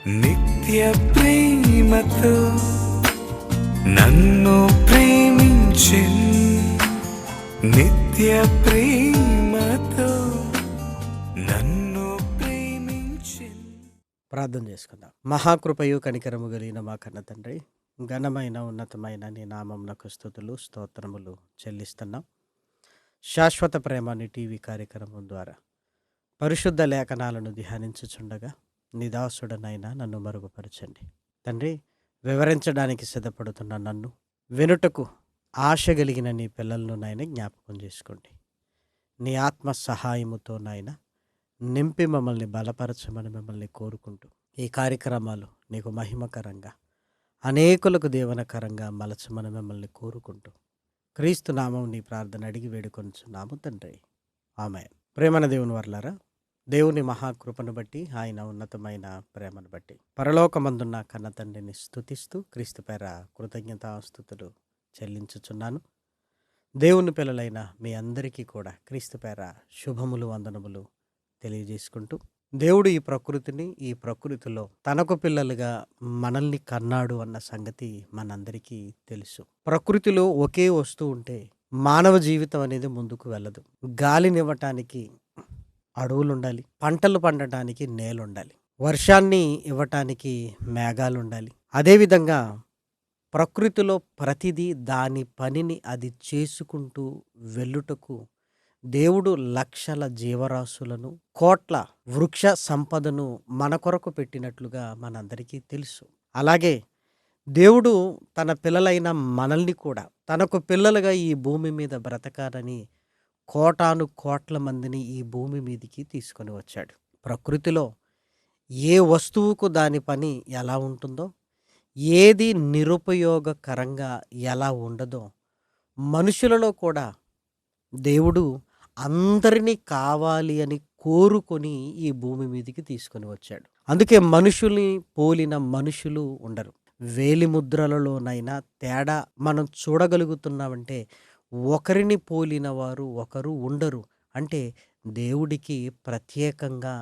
నిత్య ప్రేమతో నన్ను ప్రేమించిన్, నిత్య ప్రేమతో నన్ను ప్రేమించిన్. ప్రార్థన చేసుకుందాం. మహాకృపయు కనికరము కలిగిన మా కన్న తండ్రి, ఘనమైన ఉన్నతమైన నీ నామమునకు స్తుతులు స్తోత్రములు చెల్లిస్తున్నాం. శాశ్వత ప్రేమాని టీవీ కార్యక్రమం ద్వారా పరిశుద్ధ లేఖనాలను ధ్యానించుచుండగా నీ దాసుడనైనా నన్ను మరుగుపరచండి తండ్రి. వివరించడానికి సిద్ధపడుతున్న నన్ను, వెనుటకు ఆశ కలిగిన నీ పిల్లలను నాయన జ్ఞాపకం చేసుకోండి. నీ ఆత్మ సహాయముతో నాయన నింపి మమ్మల్ని బలపరచమని మిమ్మల్ని కోరుకుంటూ ఈ కార్యక్రమాలు నీకు మహిమకరంగా, అనేకులకు దీవెనకరంగా మలచమని మిమ్మల్ని కోరుకుంటూ క్రీస్తు నామం నీ ప్రార్థన అడిగి వేడుకొనుచున్నాము తండ్రి, ఆమేన్. ప్రేమన దేవుని వర్లారా, దేవుని మహాకృపను బట్టి, ఆయన ఉన్నతమైన ప్రేమను బట్టి పరలోకమందున్న కన్న తండ్రిని స్తుతిస్తూ క్రీస్తు పేర కృతజ్ఞతాస్తుతులు చెల్లించుచున్నాను. దేవుని పిల్లలైన మీ అందరికీ కూడా క్రీస్తు పేర శుభములు వందనములు తెలియజేసుకుంటూ, దేవుడు ఈ ప్రకృతిని, ఈ ప్రకృతిలో తనకు పిల్లలుగా మనల్ని కన్నాడు అన్న సంగతి మనందరికీ తెలుసు. ప్రకృతిలో ఒకే వస్తువు ఉంటే మానవ జీవితం అనేది ముందుకు వెళ్ళదు. గాలినివ్వటానికి అడవులు ఉండాలి, పంటలు పండటానికి నేల ఉండాలి, వర్షాన్ని ఇవ్వటానికి మేఘాలు ఉండాలి. అదేవిధంగా ప్రకృతిలో ప్రతిదీ దాని పనిని అది చేసుకుంటూ వెళ్ళుటకు దేవుడు లక్షల జీవరాశులను, కోట్ల వృక్ష సంపదను మన కొరకు పెట్టినట్లుగా మనందరికీ తెలుసు. అలాగే దేవుడు తన పిల్లలైన మనల్ని కూడా తనకు పిల్లలుగా ఈ భూమి మీద బ్రతకాలని కోటాను కోట్ల మందిని ఈ భూమి మీదికి తీసుకొని వచ్చాడు. ప్రకృతిలో ఏ వస్తువుకు దాని పని ఎలా ఉంటుందో, ఏది నిరుపయోగకరంగా ఎలా ఉండదో, మనుషులలో కూడా దేవుడు అందరినీ కావాలి అని కోరుకొని ఈ భూమి మీదికి తీసుకొని వచ్చాడు. అందుకే మనుషుల్ని పోలిన మనుషులు ఉండరు. వేలిముద్రలలోనైనా తేడా మనం చూడగలుగుతున్నామంటే ఒకరిని పోలిన వారు ఒకరు ఉండరు. అంటే దేవుడికి ప్రత్యేకంగా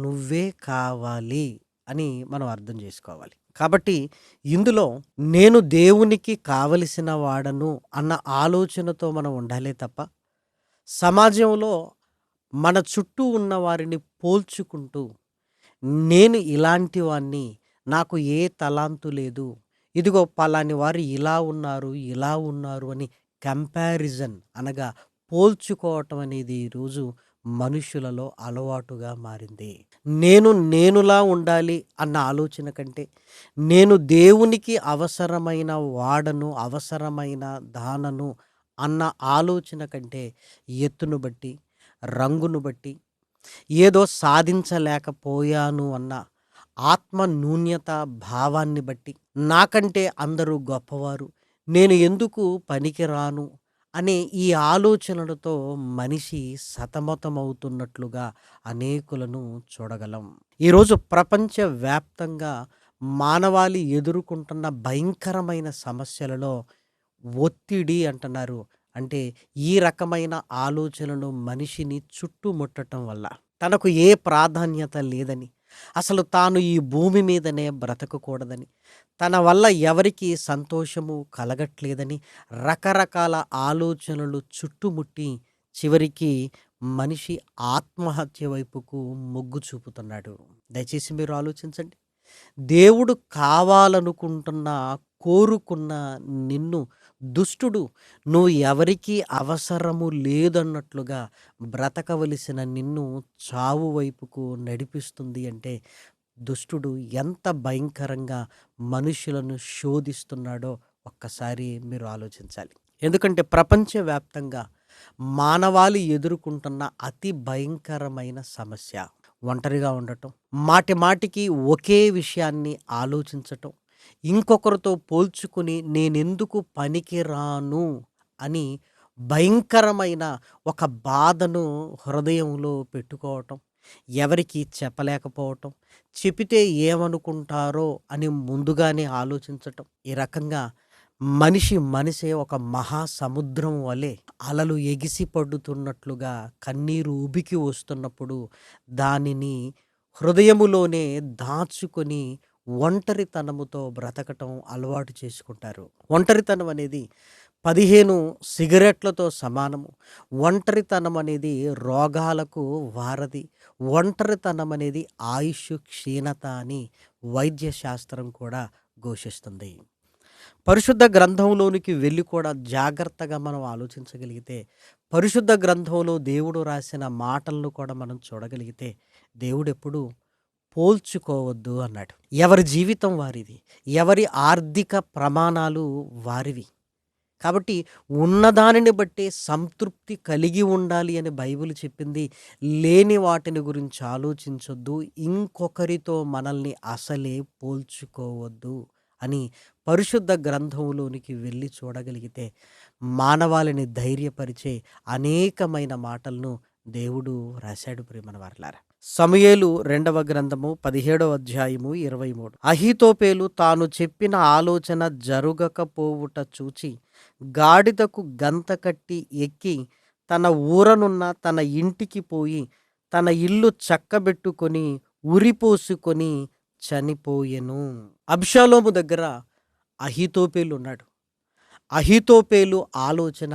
నువ్వే కావాలి అని మనం అర్థం చేసుకోవాలి. కాబట్టి ఇందులో నేను దేవునికి కావలసిన వాడను అన్న ఆలోచనతో మనం ఉండాలే తప్ప సమాజంలో మన చుట్టూ ఉన్న వారిని పోల్చుకుంటూ నేను ఇలాంటి వాణ్ణి, నాకు ఏ తలాంతు లేదు, ఇదిగో పలాని వారు ఇలా ఉన్నారు అని కంపారిజన్ అనగా పోల్చుకోవటం అనేది ఈరోజు మనుషులలో అలవాటుగా మారింది. నేనులా ఉండాలి అన్న ఆలోచన కంటే నేను దేవునికి అవసరమైన వాడను, అవసరమైన దానను అన్న ఆలోచన కంటే ఎత్తును బట్టి, రంగును బట్టి, ఏదో సాధించలేకపోయాను అన్న ఆత్మ న్యూన్యత భావాన్ని బట్టి, నాకంటే అందరూ గొప్పవారు, నేను ఎందుకు పనికిరాను అనే ఈ ఆలోచనలతో మనిషి సతమతమవుతున్నట్లుగా అనేకులను చూడగలం. ఈరోజు ప్రపంచవ్యాప్తంగా మానవాళి ఎదుర్కొంటున్న భయంకరమైన సమస్యలలో ఒత్తిడి అంటున్నారు. అంటే ఈ రకమైన ఆలోచనలు మనిషిని చుట్టుముట్టడం వల్ల తనకు ఏ ప్రాధాన్యత లేదని, అసలు తాను ఈ భూమి మీదనే బ్రతకకూడదని, తన వల్ల ఎవరికి సంతోషము కలగట్లేదని రకరకాల ఆలోచనలు చుట్టుముట్టి చివరికి మనిషి ఆత్మహత్య వైపుకు మొగ్గు చూపుతున్నాడు. దయచేసి మీరు ఆలోచించండి. దేవుడు కావాలనుకుంటున్న, కోరుకున్న నిన్ను దుష్టుడు నువ్వు ఎవరికీ అవసరము లేదన్నట్లుగా బ్రతకవలసిన నిన్ను చావు వైపుకు నడిపిస్తుంది అంటే దుష్టుడు ఎంత భయంకరంగా మనుషులను శోధిస్తున్నాడో ఒక్కసారి మీరు ఆలోచించాలి. ఎందుకంటే ప్రపంచవ్యాప్తంగా మానవాళి ఎదుర్కొంటున్న అతి భయంకరమైన సమస్య ఒంటరిగా ఉండటం, మాటికి ఒకే విషయాన్ని ఆలోచించటం, ఇంకొకరితో పోల్చుకుని నేనెందుకు పనికిరాను అని భయంకరమైన ఒక బాధను హృదయంలో పెట్టుకోవటం, ఎవరికి చెప్పలేకపోవటం, చెబితే ఏమనుకుంటారో అని ముందుగానే ఆలోచించటం. ఈ రకంగా మనిషే ఒక మహాసముద్రం వలె అలలు ఎగిసి పడుతున్నట్లుగా కన్నీరు ఉబికి వస్తున్నప్పుడు దానిని హృదయములోనే దాచుకొని ఒంటరితనముతో బ్రతకటం అలవాటు చేసుకుంటారు. ఒంటరితనం అనేది 15 సిగరెట్లతో సమానము. ఒంటరితనం అనేది రోగాలకు వారధి. ఒంటరితనం అనేది ఆయుష్ క్షీణత అని వైద్య శాస్త్రం కూడా ఘోషిస్తుంది. పరిశుద్ధ గ్రంథంలోనికి వెళ్ళి కూడా జాగ్రత్తగా మనం ఆలోచించగలిగితే, పరిశుద్ధ గ్రంథంలో దేవుడు రాసిన మాటలను కూడా మనం చూడగలిగితే, దేవుడెప్పుడు పోల్చుకోవద్దు అన్నాడు. ఎవరి జీవితం వారిది. ఎవరి ఆర్థిక ప్రమాణాలు వారివి. కాబట్టి ఉన్నదానిని బట్టే సంతృప్తి కలిగి ఉండాలి అని బైబిల్ చెప్పింది. లేని వాటిని గురించి ఆలోచించొద్దు. ఇంకొకరితో మనల్ని అసలే పోల్చుకోవద్దు అని పరిశుద్ధ గ్రంథంలోనికి వెళ్ళి చూడగలిగితే మానవాళిని ధైర్యపరిచే అనేకమైన మాటలను దేవుడు రాశాడు ప్రియమైన వారలారా. సమూయేలు 2వ గ్రంథము 17వ అధ్యాయము 23. అహీతోపేలు తాను చెప్పిన ఆలోచన జరుగకపోవుట చూచి గాడిదకు గంత కట్టి ఎక్కి తన ఊరనున్న తన ఇంటికి పోయి తన ఇల్లు చక్కబెట్టుకొని ఉరిపోసుకొని చనిపోయెను. అబ్షాలోము దగ్గర అహీతోపేలు ఉన్నాడు. అహీతోపేలు ఆలోచన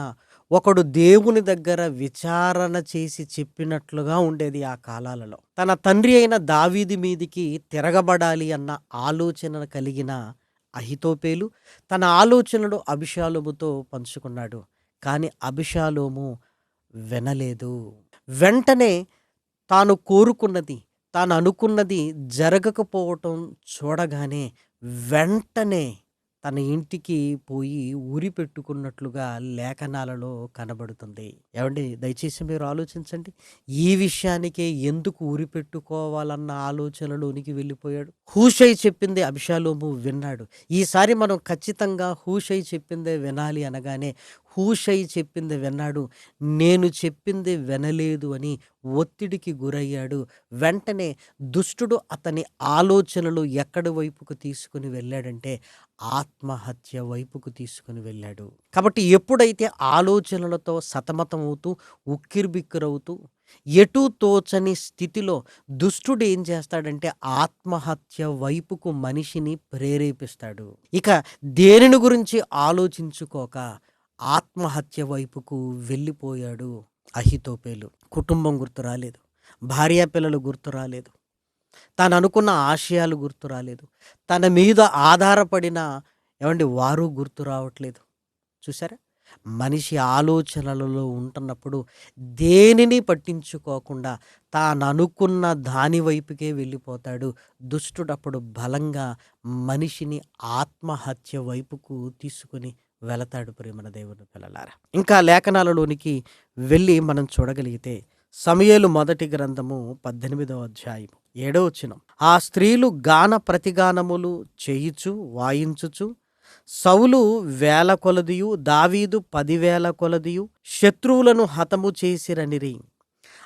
ఒకడు దేవుని దగ్గర విచారణ చేసి చెప్పినట్లుగా ఉండేది ఆ కాలాలలో. తన తండ్రి అయిన దావీదు మీదికి తిరగబడాలి అన్న ఆలోచన కలిగిన అహీతోపేలు తన ఆలోచనలు అబిషాలోముతో పంచుకున్నాడు. కానీ అబిషాలోము వినలేదు. వెంటనే తాను కోరుకున్నది, తాను అనుకున్నది జరగకపోవటం చూడగానే వెంటనే తన ఇంటికి పోయి ఉరి పెట్టుకున్నట్లుగా లేఖనాలలో కనబడుతుంది. ఏమండి, దయచేసి మీరు ఆలోచించండి. ఈ విషయానికే ఎందుకు ఉరి పెట్టుకోవాలన్న ఆలోచనలోనికి వెళ్ళిపోయాడు. హూషై చెప్పింది అబిషాలోము విన్నాడు. ఈసారి మనం ఖచ్చితంగా హూషై చెప్పిందే వినాలి అనగానే హూషై చెప్పింది విన్నాడు. నేను చెప్పింది వినలేదు అని ఒత్తిడికి గురయ్యాడు. వెంటనే దుష్టుడు అతని ఆలోచనలు ఎక్కడి వైపుకు తీసుకుని వెళ్ళాడంటే ఆత్మహత్య వైపుకు తీసుకుని వెళ్ళాడు. కాబట్టి ఎప్పుడైతే ఆలోచనలతో సతమతమవుతూ ఉక్కిరిబిక్కిరవుతూ ఎటూ తోచని స్థితిలో దుష్టుడు ఏం చేస్తాడంటే ఆత్మహత్య వైపుకు మనిషిని ప్రేరేపిస్తాడు. ఇక దేనిని గురించి ఆలోచించుకోక ఆత్మహత్య వైపుకు వెళ్ళిపోయాడు అహీతోపేలు. కుటుంబం గుర్తు రాలేదు, భార్య పిల్లలు గుర్తు రాలేదు, తాను అనుకున్న ఆశయాలు గుర్తు రాలేదు, తన మీద ఆధారపడిన వారు గుర్తు రావట్లేదు. చూసారా, మనిషి ఆలోచనలలో ఉంటున్నప్పుడు దేనిని పట్టించుకోకుండా తాను అనుకున్న దాని వైపుకే వెళ్ళిపోతాడు. దుష్టుడు అప్పుడు బలంగా మనిషిని ఆత్మహత్య వైపుకు తీసుకుని వెళతాడు. ప్రియమైన దేవుని పిల్లలారా, ఇంకా లేఖనాలలోనికి వెళ్ళి మనం చూడగలిగితే సమూయేలు మొదటి గ్రంథము 18వ అధ్యాయము 7వ వచనం. ఆ స్త్రీలు గాన ప్రతిగానములు చేయుచు వాయించుచు సౌలు 1000 కొలదియు దావీదు 10,000 కొలదియు శత్రువులను హతము చేసిరనిరి.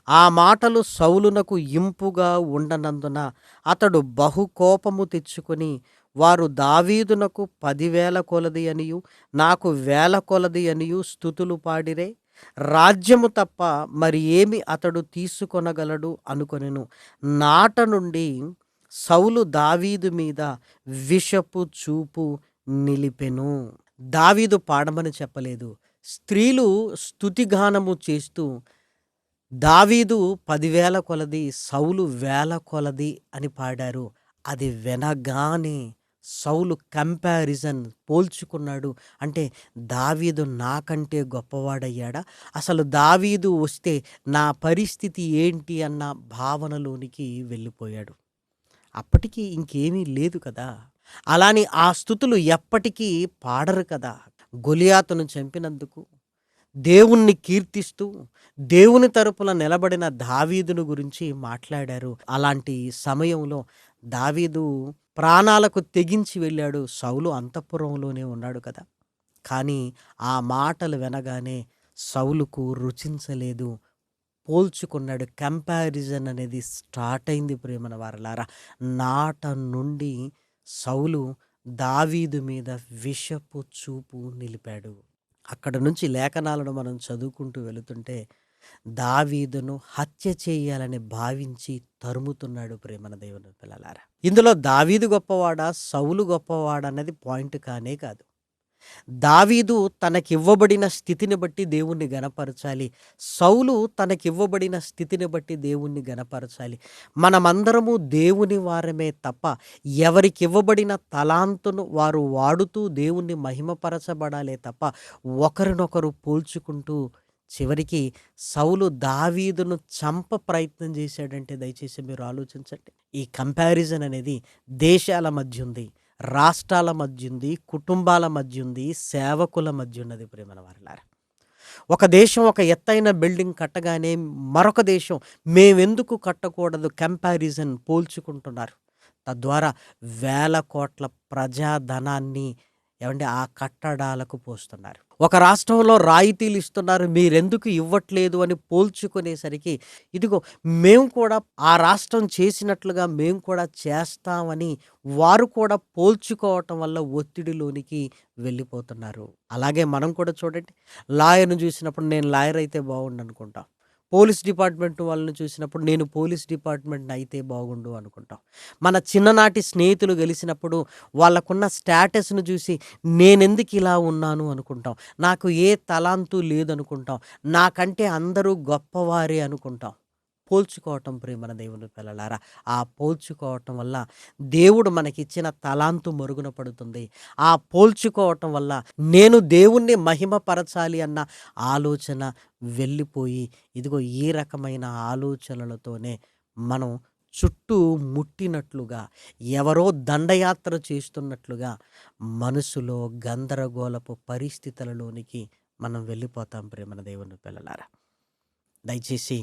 ఆ మాటలు సౌలునకు ఇంపుగా ఉండనందున అతడు బహు కోపము తెచ్చుకొని వారు దావీదునకు 10,000 కొలది అనియు నాకు 1000 కొలది అనియు స్తుతులు పాడిరే. రాజ్యము తప్ప మరి ఏమి అతడు తీసుకొనగలడు అనుకొనెను. నాట నుండి సౌలు దావీదు మీద విషపు చూపు నిలిపెను. దావీదు పాడమని చెప్పలేదు. స్త్రీలు స్తుతిగానము చేస్తూ దావీదు 10,000 కొలది, సౌలు 1000 కొలది అని పాడారు. అది వినగానే సౌలు కంపారిజన్ పోల్చుకున్నాడు. అంటే దావీదు నాకంటే గొప్పవాడయ్యాడా? అసలు దావీదు వస్తే నా పరిస్థితి ఏంటి అన్న భావనలోనికి వెళ్ళిపోయాడు. అప్పటికి ఇంకేమీ లేదు కదా. అలాని ఆ స్తుతులు ఎప్పటికీ పాడరు కదా. గొలియాతును చంపినందుకు దేవుణ్ణి కీర్తిస్తూ దేవుని తరపున నిలబడిన దావీదును గురించి మాట్లాడారు. అలాంటి సమయంలో దావీదు ప్రాణాలకు తెగించి వెళ్ళాడు. సౌలు అంతఃపురంలోనే ఉన్నాడు కదా. కానీ ఆ మాటలు వినగానే సౌలుకు రుచించలేదు, పోల్చుకున్నాడు. కంపారిజన్ అనేది స్టార్ట్ అయింది ప్రియమైన వారలారా. నాట నుండి సౌలు దావీదు మీద విషపు చూపు నిలిపాడు. అక్కడ నుంచి లేఖనాలను మనం చదువుకుంటూ వెళుతుంటే దావీదును హత్య చేయాలని భావించి తరుముతున్నాడు ప్రేమన దేవుని పిల్లలారా. ఇందులో దావీదు గొప్పవాడా, సౌలు గొప్పవాడా అన్నది పాయింట్ కానే కాదు. దావీదు తనకివ్వబడిన స్థితిని బట్టి దేవుణ్ణి గనపరచాలి. సౌలు తనకివ్వబడిన స్థితిని బట్టి దేవుణ్ణి గనపరచాలి. మనమందరము దేవుని వారమే తప్ప ఎవరికివ్వబడిన తలాంతును వారు వాడుతూ దేవుణ్ణి మహిమపరచబడాలే తప్ప ఒకరినొకరు పోల్చుకుంటూ చివరికి సౌలు దావీదును ప్రయత్నం చేశాడంటే దయచేసి మీరు ఆలోచించండి. ఈ కంపారిజన్ అనేది దేశాల మధ్య ఉంది, రాష్ట్రాల మధ్య ఉంది, కుటుంబాల మధ్య ఉంది, సేవకుల మధ్య ఉన్నది ప్రేమన వారలారా. ఒక దేశం ఒక ఎత్తైన బిల్డింగ్ కట్టగానే మరొక దేశం మేమెందుకు కట్టకూడదు కంపారిజన్ పోల్చుకుంటున్నారు. తద్వారా వేల కోట్ల ప్రజాధనాన్ని ఆ కట్టడాలకు పోస్తున్నారు. ఒక రాష్ట్రంలో రాయితీలు ఇస్తున్నారు, మీరెందుకు ఇవ్వట్లేదు అని పోల్చుకునేసరికి ఇదిగో మేము కూడా ఆ రాష్ట్రం చేసినట్లుగా మేము కూడా చేస్తామని వారు కూడా పోల్చుకోవటం వల్ల ఒత్తిడిలోనికి వెళ్ళిపోతున్నారు. అలాగే మనం కూడా చూడండి, లాయర్ను చూసినప్పుడు నేను లాయర్ అయితే బాగుండు అనుకుంటాం. పోలీస్ డిపార్ట్మెంట్ వాళ్ళని చూసినప్పుడు నేను పోలీస్ డిపార్ట్మెంట్ అయితే బాగుండు అనుకుంటాం. మన చిన్ననాటి స్నేహితులు గెలిచినప్పుడు వాళ్ళకున్న స్టేటస్ను చూసి నేనెందుకు ఇలా ఉన్నాను అనుకుంటాం. నాకు ఏ తలాంతు లేదనుకుంటాం. నాకంటే అందరూ గొప్పవారే అనుకుంటాం. పోల్చుకోవటం ప్రేమన దేవుని పిల్లలారా. ఆ పోల్చుకోవటం వల్ల దేవుడు మనకిచ్చిన తలాంతు మరుగున పడుతుంది. ఆ పోల్చుకోవటం వల్ల నేను దేవుణ్ణి మహిమపరచాలి అన్న ఆలోచన వెళ్ళిపోయి ఇదిగో ఈ రకమైన ఆలోచనలతోనే మనం చుట్టూ ముట్టినట్లుగా, ఎవరో దండయాత్ర చేస్తున్నట్లుగా మనసులో గందరగోళపు పరిస్థితులలోనికి మనం వెళ్ళిపోతాం ప్రేమన దేవుని పిల్లలారా. దయచేసి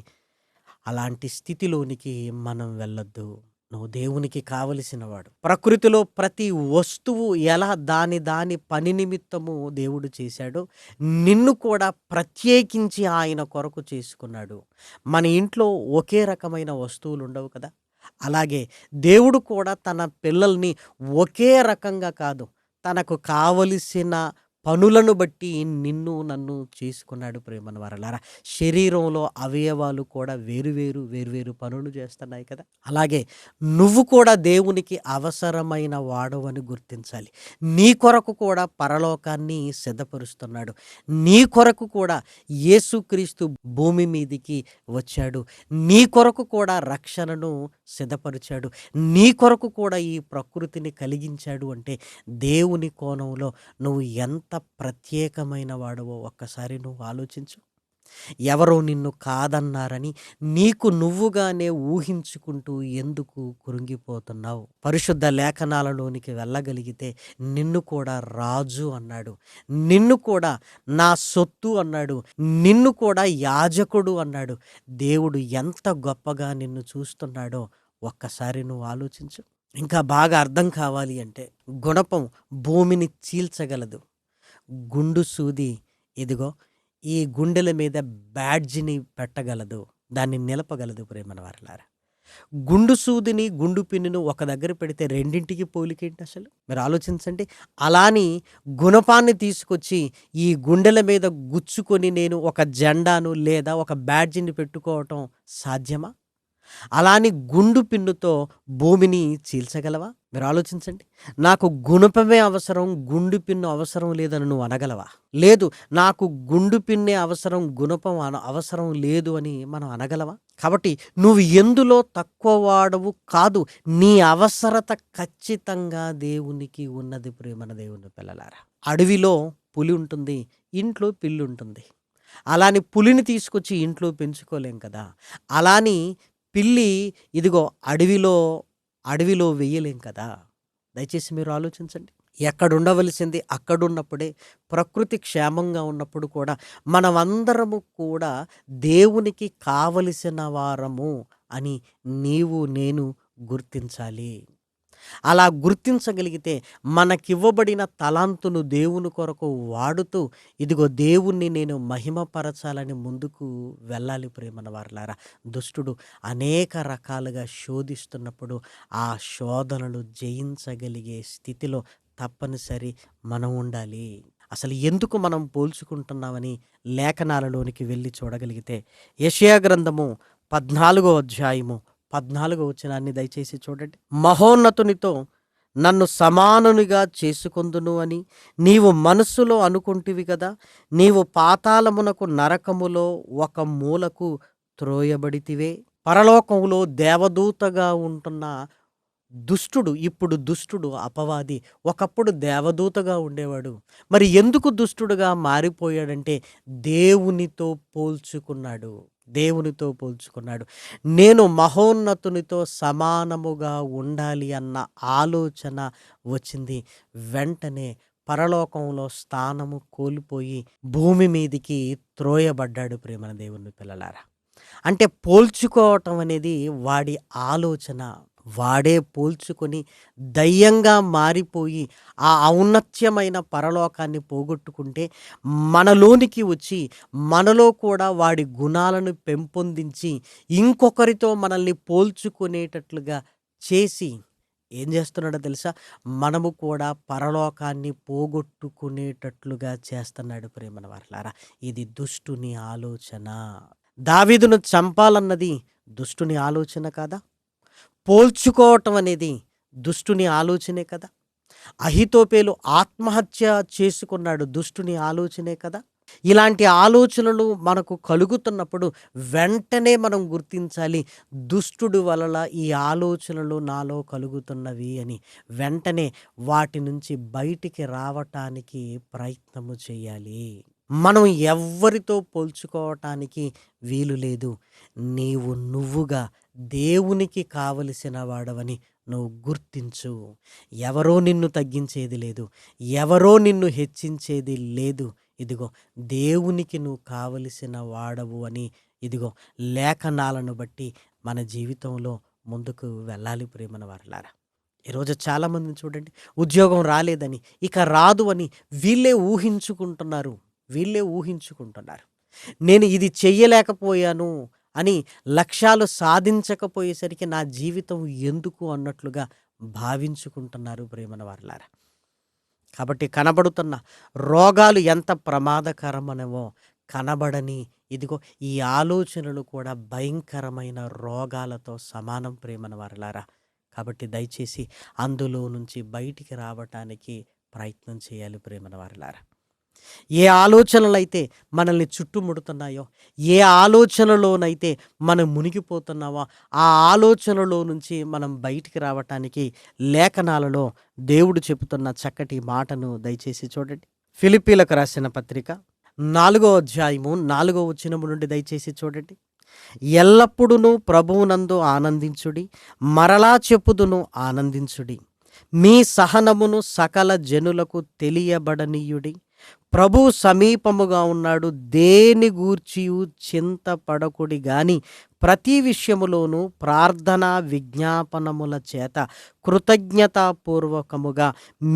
అలాంటి స్థితిలోనికి మనం వెళ్ళొద్దు. నువ్వు దేవునికి కావలసిన వాడు. ప్రకృతిలో ప్రతి వస్తువు ఎలా దాని పని నిమిత్తము దేవుడు చేశాడో నిన్ను కూడా ప్రత్యేకించి ఆయన కొరకు చేసుకున్నాడు. మన ఇంట్లో ఒకే రకమైన వస్తువులు ఉండవు కదా. అలాగే దేవుడు కూడా తన పిల్లల్ని ఒకే రకంగా కాదు, తనకు కావలసిన పనులను బట్టి నిన్ను నన్ను చేసుకున్నాడు ప్రేమన వారలారా. శరీరంలో అవయవాలు కూడా వేరువేరు పనులు చేస్తున్నాయి కదా. అలాగే నువ్వు కూడా దేవునికి అవసరమైన వాడవని గుర్తించాలి. నీ కొరకు కూడా పరలోకాన్ని సిద్ధపరుస్తున్నాడు. నీ కొరకు కూడా యేసుక్రీస్తు భూమి మీదికి వచ్చాడు. నీ కొరకు కూడా రక్షణను సిద్ధపరిచాడు. నీ కొరకు కూడా ఈ ప్రకృతిని కలిగించాడు. అంటే దేవుని కోణంలో నువ్వు ఎంత ప్రత్యేకమైన వాడవో ఒక్కసారి నువ్వు ఆలోచించు. ఎవరో నిన్ను కాదన్నారని నీకు నువ్వుగానే ఊహించుకుంటూ ఎందుకు కృంగిపోతున్నావు? పరిశుద్ధ లేఖనాలలోనికి వెళ్ళగలిగితే నిన్ను కూడా రాజు అన్నాడు, నిన్ను కూడా నా సొత్తు అన్నాడు, నిన్ను కూడా యాజకుడు అన్నాడు. దేవుడు ఎంత గొప్పగా నిన్ను చూస్తున్నాడో ఒక్కసారి నువ్వు ఆలోచించు. ఇంకా బాగా అర్థం కావాలి అంటే గుణపం భూమిని చీల్చగలదు, గుండు సూది ఇదిగో ఈ గుండెల మీద బ్యాడ్జిని పెట్టగలదు, దాన్ని నిలపగలదు ప్రేమన వారలారా. గుండు సూదిని గుండు పిన్నును ఒక దగ్గర పెడితే రెండింటికి పోలికేంటి అసలు మీరు ఆలోచించండి. అలాని గుణపాన్ని తీసుకొచ్చి ఈ గుండెల మీద గుచ్చుకొని నేను ఒక జెండాను లేదా ఒక బ్యాడ్జిని పెట్టుకోవటం సాధ్యమా? అలాని గుండు పిన్నుతో భూమిని చీల్చగలవా? మీరు ఆలోచించండి. నాకు గుణపమే అవసరం, గుండు పిన్ను అవసరం లేదని నువ్వు అనగలవా? లేదు, నాకు గుండు పిన్నే అవసరం, గుణపం అవసరం లేదు అని మనం అనగలవా? కాబట్టి నువ్వు ఎందులో తక్కువ వాడవు కాదు, నీ అవసరత ఖచ్చితంగా దేవునికి ఉన్నది ప్రేమన దేవుని పిల్లలారా. అడవిలో పులి ఉంటుంది, ఇంట్లో పిల్లి ఉంటుంది. అలాని పులిని తీసుకొచ్చి ఇంట్లో పెంచుకోలేం కదా. అలాని పిల్లి ఇదిగో అడవిలో వెయ్యలేం కదా. దయచేసి మీరు ఆలోచించండి. ఎక్కడుండవలసింది అక్కడున్నప్పుడే, ప్రకృతి క్షేమంగా ఉన్నప్పుడు కూడా మనమందరము కూడా దేవునికి కావలసిన వారము అని నీవు నేను గుర్తించాలి. అలా గుర్తించగలిగితే మనకివ్వబడిన తలాంతును దేవుని కొరకు వాడుతూ ఇదిగో దేవుణ్ణి నేను మహిమపరచాలని ముందుకు వెళ్ళాలి ప్రేమన వారలారా. దుష్టుడు అనేక రకాలుగా శోధిస్తున్నప్పుడు ఆ శోధనలు జయించగలిగే స్థితిలో తప్పనిసరి మనం ఉండాలి. అసలు ఎందుకు మనం పోల్చుకుంటున్నామని లేఖనాలలోనికి వెళ్ళి చూడగలిగితే యెషయా గ్రంథము 14వ అధ్యాయము 14వ వచనాన్ని దయచేసి చూడండి. మహోన్నతునితో నన్ను సమానునిగా చేసుకొందును అని నీవు మనస్సులో అనుకుంటివి కదా, నీవు పాతాళమునకు నరకములో ఒక మూలకు త్రోయబడితివే. పరలోకములో దేవదూతగా ఉంటున్న దుష్టుడు, ఇప్పుడు దుష్టుడు అపవాది ఒకప్పుడు దేవదూతగా ఉండేవాడు. మరి ఎందుకు దుష్టుడుగా మారిపోయాడంటే దేవునితో పోల్చుకున్నాడు. దేవునితో పోల్చుకున్నాడు. నేను మహోన్నతునితో సమానముగా ఉండాలి అన్న ఆలోచన వచ్చింది. వెంటనే పరలోకంలో స్థానము కోల్పోయి భూమి మీదికి త్రోయబడ్డాడు. ప్రేమన దేవుని పిల్లలారా, అంటే పోల్చుకోవటం అనేది వాడి ఆలోచన. వాడే పోల్చుకొని దయ్యంగా మారిపోయి ఆ ఔన్నత్యమైన పరలోకాన్ని పోగొట్టుకుంటే మనలోనికి వచ్చి మనలో కూడా వాడి గుణాలను పెంపొందించి ఇంకొకరితో మనల్ని పోల్చుకునేటట్లుగా చేసి ఏం చేస్తున్నాడో తెలుసా, మనము కూడా పరలోకాన్ని పోగొట్టుకునేటట్లుగా చేస్తున్నాడు. ప్రేమన వారలారా, ఇది దుష్టుని ఆలోచన. దావీదును చంపాలన్నది దుష్టుని ఆలోచన కాదా? పోల్చుకోవటం అనేది దుష్టుని ఆలోచనే కదా? అహితోపేలు ఆత్మహత్య చేసుకున్నాడు, దుష్టుని ఆలోచనే కదా? ఇలాంటి ఆలోచనలు మనకు కలుగుతున్నప్పుడు వెంటనే మనం గుర్తించాలి, దుష్టుడు వలన ఈ ఆలోచనలు నాలో కలుగుతున్నవి అని. వెంటనే వాటి నుంచి బయటికి రావటానికి ప్రయత్నము చేయాలి. మనం ఎవ్వరితో పోల్చుకోవటానికి వీలు లేదు. నువ్వుగా దేవునికి కావలసిన వాడవని నువ్వు గుర్తించు. ఎవరో నిన్ను తగ్గించేది లేదు, ఎవరో నిన్ను హెచ్చించేది లేదు. ఇదిగో దేవునికి నువ్వు కావలసిన వాడవు అని ఇదిగో లేఖనాలను బట్టి మన జీవితంలో ముందుకు వెళ్ళాలి. ప్రేమన వారలారా, ఈరోజు చాలామందిని చూడండి, ఉద్యోగం రాలేదని, ఇక రాదు అని వీళ్ళే ఊహించుకుంటున్నారు. నేను ఇది చెయ్యలేకపోయాను అని లక్ష్యాలు సాధించకపోయేసరికి నా జీవితం ఎందుకు అన్నట్లుగా భావించుకుంటున్నారు. ప్రేమన వారలారా, కాబట్టి కనబడుతున్న రోగాలు ఎంత ప్రమాదకరమనవో కనబడని ఇదిగో ఈ ఆలోచనలు కూడా భయంకరమైన రోగాలతో సమానం. ప్రేమన వారలారా, కాబట్టి దయచేసి అందులో నుంచి బయటికి రావటానికి ప్రయత్నం చేయాలి. ప్రేమన వారలారా, ఏ ఆలోచనలైతే మనల్ని చుట్టుముడుతున్నాయో, ఏ ఆలోచనలోనైతే మనం మునిగిపోతున్నామో ఆ ఆలోచనలో నుంచి మనం బయటికి రావటానికి లేఖనాలలో దేవుడు చెబుతున్న చక్కటి మాటను దయచేసి చూడండి. ఫిలిప్పీలకు రాసిన పత్రిక 4వ అధ్యాయము 4వ వచనము నుండి దయచేసి చూడండి. ఎల్లప్పుడూ ప్రభువునందు ఆనందించుడి, మరలా చెప్పుదును ఆనందించుడి. మీ సహనమును సకల జనులకు తెలియబడనీయుడి. ప్రభు సమీపముగా ఉన్నాడు, దేని గూర్చియు చింతపడకుడి గాని ప్రతి విషయములోనూ ప్రార్థన విజ్ఞాపనముల చేత కృతజ్ఞతాపూర్వకముగా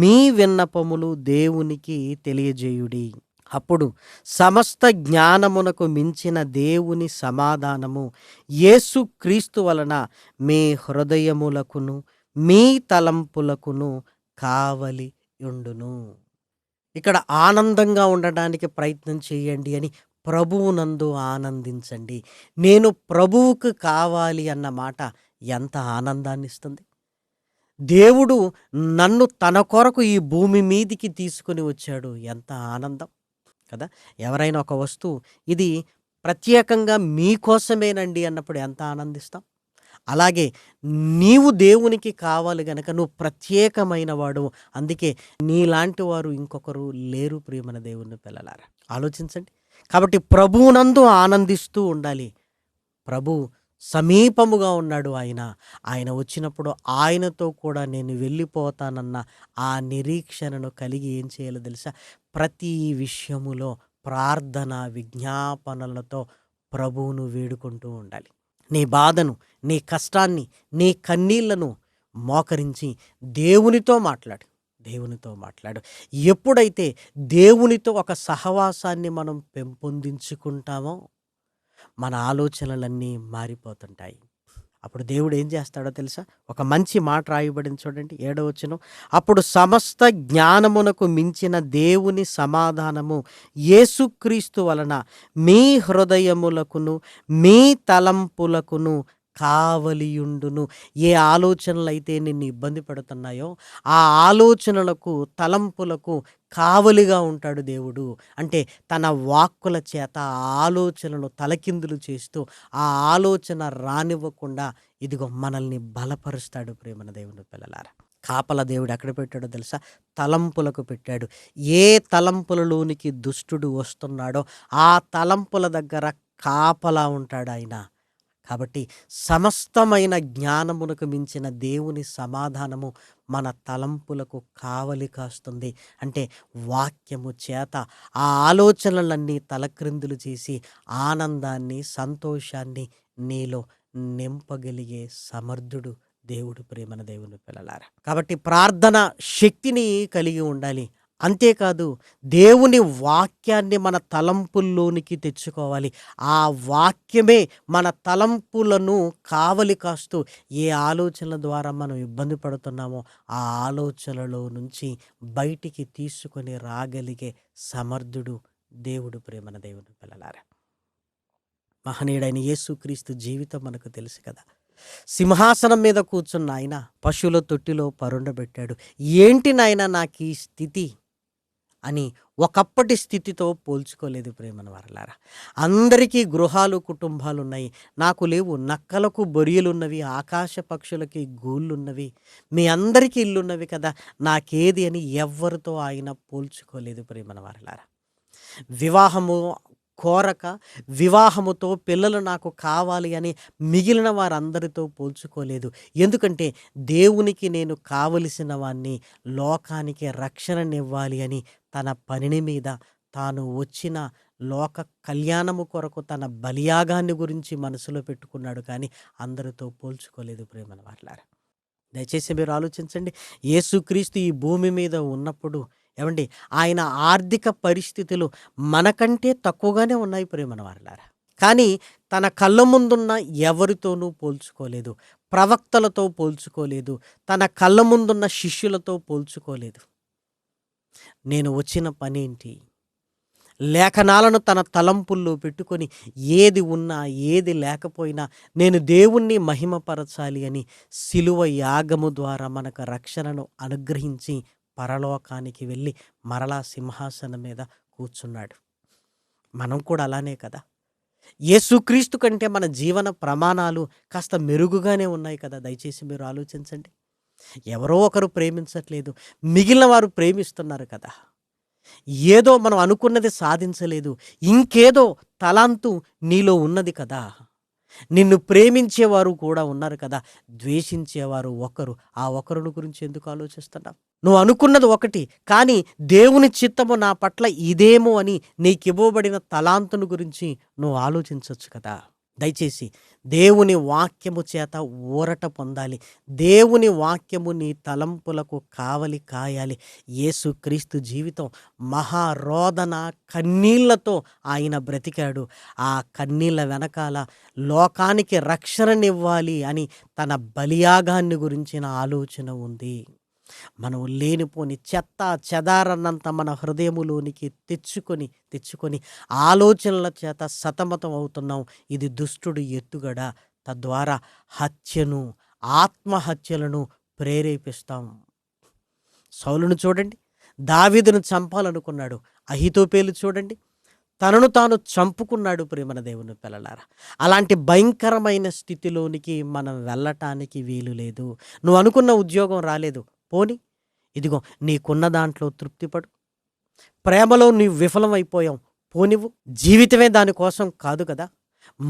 మీ విన్నపములు దేవునికి తెలియజేయుడి. అప్పుడు సమస్త జ్ఞానమునకు మించిన దేవుని సమాధానము యేసు క్రీస్తు వలన మీ హృదయములకును మీ తలంపులకును కావలి ఉండును. ఇక్కడ ఆనందంగా ఉండడానికి ప్రయత్నం చేయండి అని, ప్రభువునందు ఆనందించండి. నేను ప్రభువుకు కావాలి అన్న మాట ఎంత ఆనందాన్ని ఇస్తుంది. దేవుడు నన్ను తన కొరకు ఈ భూమి మీదికి తీసుకుని వచ్చాడు, ఎంత ఆనందం కదా. ఎవరైనా ఒక వస్తువు ఇది ప్రత్యేకంగా మీకోసమేనండి అన్నప్పుడు ఎంత ఆనందిస్తాం. అలాగే నీవు దేవునికి కావాలి గనక నువ్వు ప్రత్యేకమైన వాడు. అందుకే నీలాంటి వారు ఇంకొకరు లేరు. ప్రియమైన దేవుని పిల్లలారా, ఆలోచించండి. కాబట్టి ప్రభువునందు ఆనందిస్తూ ఉండాలి. ప్రభు సమీపముగా ఉన్నాడు. ఆయన వచ్చినప్పుడు ఆయనతో కూడా నేను వెళ్ళిపోతానన్న ఆ నిరీక్షణను కలిగి ఏం చేయాలో తెలుసా, ప్రతి విషయములో ప్రార్థన విజ్ఞాపనలతో ప్రభువును వేడుకుంటూ ఉండాలి. నీ బాధను, నీ కష్టాన్ని, నీ కన్నీళ్లను మోకరించి దేవునితో మాట్లాడు. ఎప్పుడైతే దేవునితో ఒక సహవాసాన్ని మనం పెంపొందించుకుంటామో మన ఆలోచనలన్నీ మారిపోతుంటాయి. అప్పుడు దేవుడు ఏం చేస్తాడో తెలుసా? ఒక మంచి మాట రాయబడింది చూడండి, 7వ వచనం. అప్పుడు సమస్త జ్ఞానమునకు మించిన దేవుని సమాధానము యేసుక్రీస్తు వలన మీ హృదయములకును మీ తలంపులకును కావలియుండును. ఏ ఆలోచనలైతే నిన్ను ఇబ్బంది పెడుతున్నాయో ఆ ఆలోచనలకు తలంపులకు కావలిగా ఉంటాడు దేవుడు. అంటే తన వాక్కుల చేత ఆ ఆలోచనలు తలకిందులు చేస్తూ ఆ ఆలోచన రానివ్వకుండా ఇదిగో మనల్ని బలపరుస్తాడు ప్రేమన దేవుని పిల్లలారా. కాపల దేవుడు ఎక్కడ పెట్టాడో తెలుసా? తలంపులకు పెట్టాడు. ఏ తలంపులలోనికి దుష్టుడు వస్తున్నాడో ఆ తలంపుల దగ్గర కాపలా ఉంటాడు ఆయన. కాబట్టి సమస్తమైన జ్ఞానమునకు మించిన దేవుని సమాధానము మన తలంపులకు కావలి కాస్తుంది. అంటే వాక్యము చేత ఆ ఆలోచనలన్నీ తలక్రిందులు చేసి ఆనందాన్ని సంతోషాన్ని నీలో నింపగలిగే సమర్థుడు దేవుడు ప్రేమన దేవుని పిల్లలారా. కాబట్టి ప్రార్థన శక్తిని కలిగి ఉండాలి. అంతేకాదు దేవుని వాక్యాన్ని మన తలంపుల్లోనికి తెచ్చుకోవాలి. ఆ వాక్యమే మన తలంపులను కావలి కాస్తూ ఏ ఆలోచనల ద్వారా మనం ఇబ్బంది పడుతున్నామో ఆ ఆలోచనలో నుంచి బయటికి తీసుకొని రాగలిగే సమర్థుడు దేవుడు ప్రేమన దేవుని పిల్లలారా. మహనీయుడైన యేసుక్రీస్తు జీవితం మనకు తెలుసు కదా. సింహాసనం మీద కూర్చున్న ఆయన పశువుల తొట్టిలో పరుండబెట్టాడు. ఏంటి నాయనా నాకు ఈ స్థితి అని ఒకప్పటి స్థితితో పోల్చుకోలేదు ప్రేమన వారలారా. అందరికీ గృహాలు కుటుంబాలు ఉన్నాయి, నాకు లేవు. నక్కలకు బొరియలున్నవి, ఆకాశ పక్షులకి గూళ్ళున్నవి, మీ అందరికీ ఇల్లున్నవి కదా, నాకేది అని ఎవ్వరితో ఆయన పోల్చుకోలేదు ప్రేమన వారలారా. వివాహము కోరక వివాహముతో పిల్లలు నాకు కావాలి అని మిగిలిన వారందరితో పోల్చుకోలేదు. ఎందుకంటే దేవునికి నేను కావలసిన వాణ్ణి, లోకానికి రక్షణనివ్వాలి అని తన పనిని మీద తాను వచ్చిన లోక కళ్యాణము కొరకు తన బలియాగాన్ని గురించి మనసులో పెట్టుకున్నాడు. కానీ అందరితో పోల్చుకోలేదు ప్రేమన వారలారా. దయచేసి మీరు ఆలోచించండి. యేసుక్రీస్తు ఈ భూమి మీద ఉన్నప్పుడు ఏమండి ఆయన ఆర్థిక పరిస్థితులు మనకంటే తక్కువగానే ఉన్నాయి ప్రేమన వారలారా. కానీ తన కళ్ళ ముందున్న ఎవరితోనూ పోల్చుకోలేదు, ప్రవక్తలతో పోల్చుకోలేదు, తన కళ్ళ ముందున్న శిష్యులతో పోల్చుకోలేదు. నేను వచ్చిన పనేంటి, లేఖనాలను తన తలంపుల్లో పెట్టుకొని ఏది ఉన్నా ఏది లేకపోయినా నేను దేవుణ్ణి మహిమపరచాలి అని సిలువ యాగము ద్వారా మనకు రక్షణను అనుగ్రహించి పరలోకానికి వెళ్ళి మరలా సింహాసనం మీద కూర్చున్నాడు. మనం కూడా అలానే కదా. యేసుక్రీస్తు కంటే మన జీవన ప్రమాణాలు కాస్త మెరుగుగానే ఉన్నాయి కదా. దయచేసి మీరు ఆలోచించండి. ఎవరో ఒకరు ప్రేమించట్లేదు, మిగిలిన వారు ప్రేమిస్తున్నారు కదా. ఏదో మనం అనుకున్నది సాధించలేదు, ఇంకేదో తలాంతు నీలో ఉన్నది కదా. నిన్ను ప్రేమించేవారు కూడా ఉన్నారు కదా, ద్వేషించేవారు ఒకరు. ఆ ఒకరుని గురించి ఎందుకు ఆలోచిస్తున్నావు? నువ్వు అనుకున్నది ఒకటి, కానీ దేవుని చిత్తము నా పట్ల ఇదేమో అని నీకు ఇవ్వబడిన తలాంతును గురించి నువ్వు ఆలోచించవచ్చు కదా. దయచేసి దేవుని వాక్యము చేత ఊరట పొందాలి. దేవుని వాక్యము నీ తలంపులకు కావలి కాయాలి. యేసుక్రీస్తు జీవితం మహారోదన కన్నీళ్లతో ఆయన బ్రతికాడు. ఆ కన్నీళ్ళ వెనకాల లోకానికి రక్షణనివ్వాలి అని తన బలియాగాన్ని గురించిన ఆలోచన ఉంది. మనం లేనిపోని చెత్త చెదారన్నంత మన హృదయములోనికి తెచ్చుకొని ఆలోచనల చేత సతమతం అవుతున్నాం. ఇది దుష్టుడు ఎత్తుగడ. తద్వారా హత్యను, ఆత్మహత్యలను ప్రేరేపిస్తాం. సౌలును చూడండి, దావీదును చంపాలనుకున్నాడు. అహీతోపేలు చూడండి, తనను తాను చంపుకున్నాడు ప్రేమన దేవుని పిల్లలారా. అలాంటి భయంకరమైన స్థితిలోనికి మనం వెళ్ళటానికి వీలు లేదు. నువ్వు అనుకున్న ఉద్యోగం రాలేదు, పోని ఇదిగో నీకున్న దాంట్లో తృప్తిపడు. ప్రేమలో నీవు విఫలమైపోయావు, పోనివ్వు. జీవితమే దానికోసం కాదు కదా.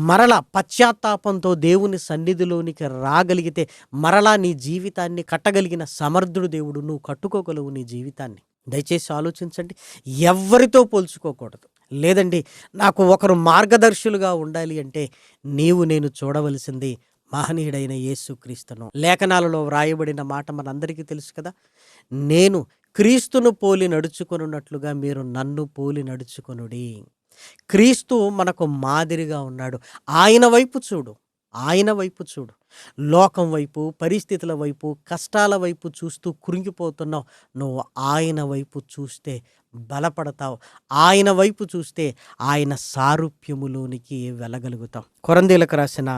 మరలా పశ్చాత్తాపంతో దేవుని సన్నిధిలోనికి రాగలిగితే మరలా నీ జీవితాన్ని కట్టగలిగిన సమర్థుడు దేవుడు. నువ్వు కట్టుకోగలవు నీ జీవితాన్ని. దయచేసి ఆలోచించండి. ఎవ్వరితో పోల్చుకోకూడదు. లేదండి నాకు ఒకరు మార్గదర్శులుగా ఉండాలి అంటే నేను చూడవలసింది మహనీయుడైన యేసుక్రీస్తును. లేఖనాలలో వ్రాయబడిన మాట మనందరికీ తెలుసు కదా. నేను క్రీస్తును పోలి నడుచుకొనున్నట్లుగా మీరు నన్ను పోలి నడుచుకొనుడి. క్రీస్తు మనకు మాదిరిగా ఉన్నాడు. ఆయన వైపు చూడు, ఆయన వైపు చూడు. లోకం వైపు, పరిస్థితుల వైపు, కష్టాల వైపు చూస్తూ కృంగిపోతున్నావు. నువ్వు ఆయన వైపు చూస్తే బలపడతావు. ఆయన వైపు చూస్తే ఆయన సారూప్యములోనికి వెళ్ళగలుగుతాం. కొరంథీయులకు రాసిన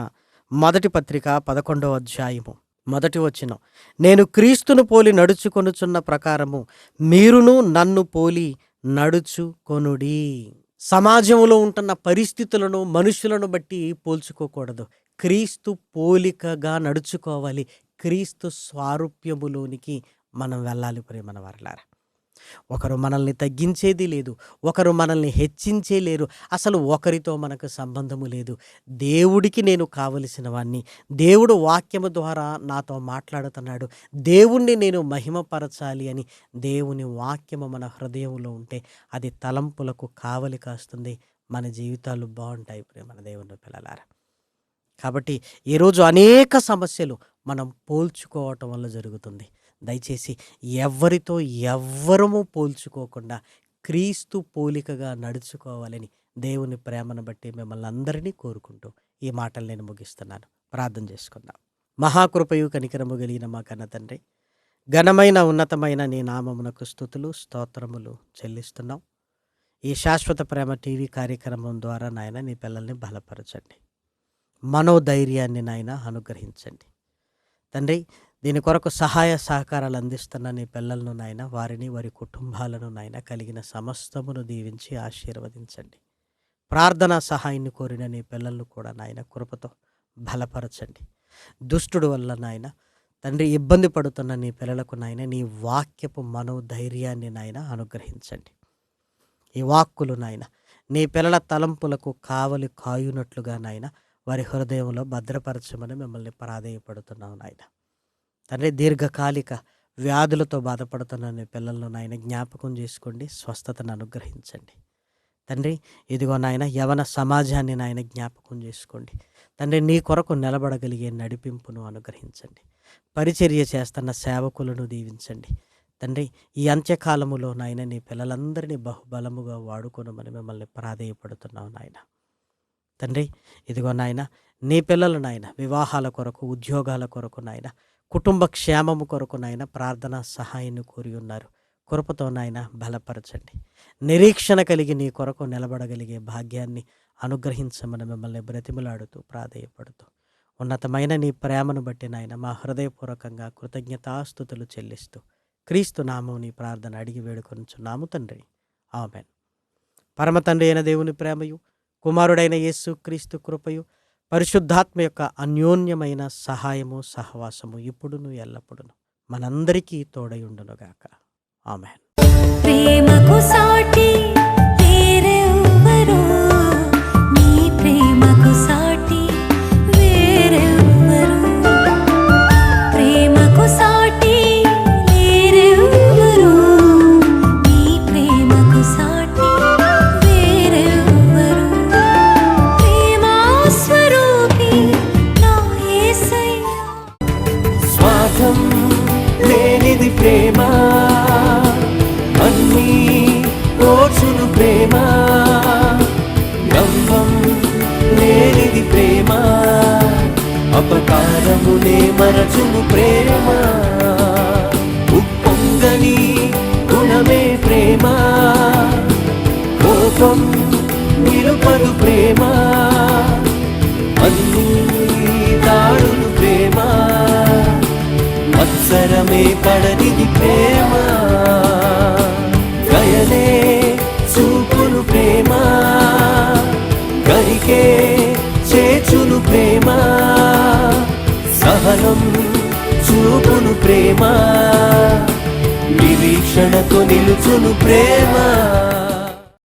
మొదటి పత్రిక 11వ అధ్యాయము 1వ వచనం, నేను క్రీస్తును పోలి నడుచుకొనుచున్న ప్రకారము మీరును నన్ను పోలి నడుచుకొనుడి. సమాజంలో ఉంటున్న పరిస్థితులను, మనుషులను బట్టి పోల్చుకోకూడదు. క్రీస్తు పోలికగా నడుచుకోవాలి. క్రీస్తు స్వారూప్యములోనికి మనం వెళ్ళాలి ప్రియమైన వారలారా. ఒకరు మనల్ని తగ్గించేది లేదు, ఒకరు మనల్ని హెచ్చించే లేరు. అసలు ఒకరితో మనకు సంబంధము లేదు. దేవుడికి నేను కావలసిన వాణ్ణి. దేవుడు వాక్యము ద్వారా నాతో మాట్లాడుతున్నాడు. దేవుణ్ణి నేను మహిమపరచాలి అని దేవుని వాక్యము మన హృదయంలో ఉంటే అది తలంపులకు కావలి కాస్తుంది. మన జీవితాలు బాగుంటాయి ప్రియమైన దేవుని పిల్లలారా. కాబట్టి ఈరోజు అనేక సమస్యలు మనం పోల్చుకోవటం వల్ల జరుగుతుంది. దయచేసి ఎవ్వరితో ఎవ్వరము పోల్చుకోకుండా క్రీస్తు పోలికగా నడుచుకోవాలని దేవుని ప్రేమను బట్టి మిమ్మల్ని అందరినీ కోరుకుంటూ ఈ మాటలు నేను ముగిస్తున్నాను. ప్రార్థన చేసుకుందాం. మహాకృపయు కనికరము కలిగిన మా కన్న తండ్రి, ఘనమైన ఉన్నతమైన నీ నామమునకు స్తుతులు స్తోత్రములు చెల్లిస్తున్నాం. ఈ శాశ్వత ప్రేమ టీవీ కార్యక్రమం ద్వారా నాయన నీ పిల్లల్ని బలపరచండి, మనోధైర్యాన్ని నాయన అనుగ్రహించండి తండ్రి. దీని కొరకు సహాయ సహకారాలు అందిస్తున్న నీ పిల్లలను నాయన, వారిని వారి కుటుంబాలను నాయన కలిగిన సమస్తమును దీవించి ఆశీర్వదించండి. ప్రార్థనా సహాయాన్ని కోరిన నీ పిల్లలను కూడా నాయన కృపతో బలపరచండి. దుష్టుడు వల్ల నాయన తండ్రి ఇబ్బంది పడుతున్న నీ పిల్లలకు నాయన నీ వాక్యపు మనోధైర్యాన్ని నాయన అనుగ్రహించండి. ఈ వాక్కులు నాయన నీ పిల్లల తలంపులకు కావలి కాయునట్లుగా నాయన వారి హృదయంలో భద్రపరచమని మిమ్మల్ని ప్రాధేయపడుతున్నావు నాయన. తండ్రి, దీర్ఘకాలిక వ్యాధులతో బాధపడుతున్న నీ పిల్లలను నాయన జ్ఞాపకం చేసుకోండి, స్వస్థతను అనుగ్రహించండి తండ్రి. ఇదిగో నాయన యవన సమాజాన్ని నాయన జ్ఞాపకం చేసుకోండి తండ్రి. నీ కొరకు నిలబడగలిగే నడిపింపును అనుగ్రహించండి. పరిచర్య చేస్తున్న సేవకులను దీవించండి తండ్రి. ఈ అంత్యకాలములో నాయన నీ పిల్లలందరినీ బహుబలముగా వాడుకోనమని మిమ్మల్ని ప్రాధేయపడుతున్నావు నాయన తండ్రి. ఇదిగో నాయన నీ పిల్లలు నాయన వివాహాల కొరకు, ఉద్యోగాల కొరకు నాయన, కుటుంబ క్షేమము కొరకు నాయన ప్రార్థనా సహాయాన్ని కోరి ఉన్నారు. కృపతో నాయన బలపరచండి. నిరీక్షణ కలిగి నీ కొరకు నిలబడగలిగే భాగ్యాన్ని అనుగ్రహించమని మిమ్మల్ని బ్రతిమలాడుతూ ప్రాధేయపడుతూ ఉన్నతమైన నీ ప్రేమను బట్టి నాయన మా హృదయపూర్వకంగా కృతజ్ఞతాస్తుతులు చెల్లిస్తూ క్రీస్తు నామం నీ ప్రార్థన అడిగి వేడుకొనుచున్నాము తండ్రి. ఆమేన్. పరమ తండ్రి అయిన దేవుని ప్రేమయు, కుమారుడైన యేసు క్రీస్తు కృపయు, పరిశుద్ధాత్మ యొక్క అన్యోన్యమైన సహాయము సహవాసము ఇప్పుడును ఎల్లప్పుడును మనందరికీ తోడయుండునుగాక. ఆమేన్. ప్రేమకు సాటి వేరెవ్వరు, నీ ప్రేమకు సాటి వేరెవ్వరు, ప్రేమకు సాటి వేరెవ్వరు, నీ ప్రేమకు సాటి వేరెవ్వరు, ప్రేమా స్వరూపి నా యేసయ్యా. స్వార్థం లేనిది ప్రేమ, అన్నీ ఓర్చును ప్రేమ. డంబం లేనిది ప్రేమ, అపకారమునే మరచును ప్రేమ. ఉప్పొంగని గుణమే ప్రేమ, కోపం నిలుపదు ప్రేమ. అన్నీ దాడును ప్రేమ, మత్సరమే పడనిది ప్రేమ. దయనే చూపును ప్రేమ, గరికే చేచును ప్రేమ. సహనం చూపును ప్రేమ, నిరీక్షణతో నిలుచును ప్రేమ.